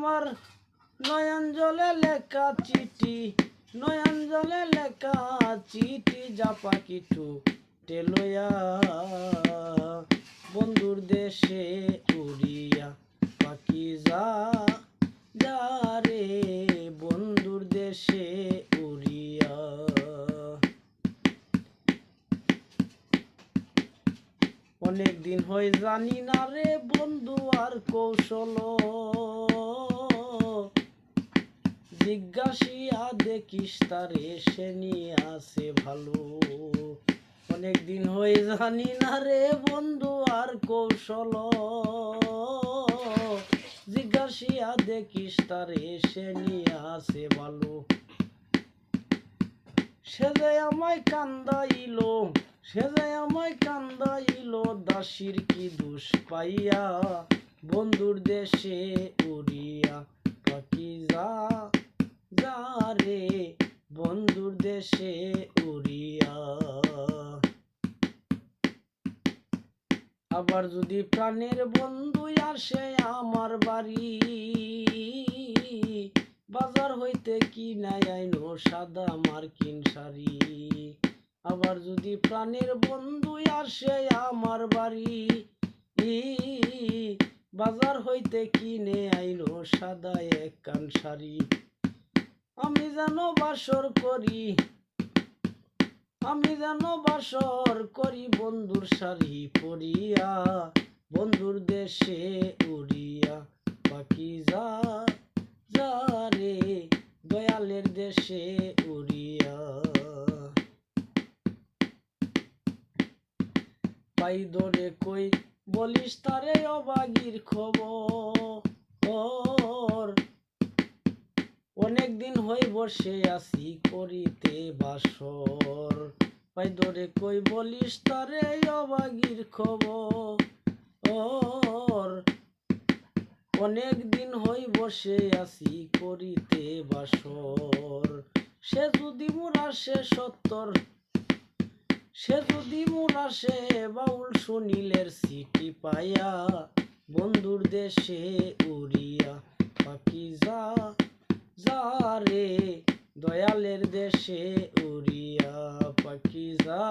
আমার নয়ন জলে লেখা চিঠি, নয়ন জলে লেখা চিঠি, যা পাখি ঠোঁটে লইয়া বন্ধুর দেশে উড়িয়া। পাখি যা যা রে বন্ধুর দেশে উড়িয়া। অনেক দিন হয় জানি না রে বন্ধু আর কৌশল, জিজ্ঞাসিয়া দেখিস তারে সে নিয়ে আছে ভালো। অনেক দিন হয়ে জানি না রে বন্ধু আর কৌশল, জিজ্ঞাসিয়া দেখিস তারে সে নিয়ে আছে ভালো। সে যে আমায় কান্দাইল, সে যে আমায় কান্দাইল, দাসীর কি দোষ পাইয়া বন্ধুর দেশে উড়িয়া। পাখি যা যা রে বন্ধুর দেশে উড়িয়া। আবার যদি প্রাণের বন্ধু আসে আমার বাড়ি, বাজার হইতে কিনাই আইনো সাদা মার্কিন শাড়ি। আবার যদি প্রাণের বন্ধু আসে আমার বাড়ি, বাজার হইতে কিনে আইনো সাদা একখান শাড়ি। আমি যেন বাসর করি, আমি যেন বাসর করি বন্ধুর শাড়ি পরিয়া বন্ধুর দেশে উড়িয়া। পাখি যা যা রে দয়ালের দেশে উড়িয়া। পাই ধরে কই বলিস তারে অবাগির খবর, অনেক দিন হই বসে আছি করিতে বাসর। পাই ধরে কই বলিস তারে অবাগির খবর, অনেক দিন হই বসে আছি করিতে বাসর। সে যদি মোর আসে সত্তর, সে যদি মোর আসে বাউল সুনীলের চিঠি পাইয়া বন্ধুর দেশে উড়িয়া। পাখি যা যা রে দয়ালের দেশে উড়িয়া। পাখি যা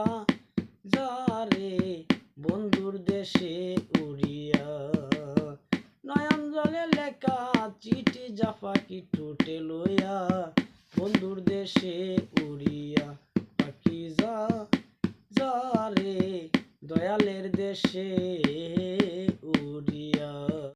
যা রে বন্ধুর দেশে উড়িয়া। নয়ন জলে লেখা চিঠি, যা পাখি ঠোঁটে লইয়া বন্ধুর দেশে উড়িয়া। পাখি যা যা রে দয়ালের দেশে উড়িয়া।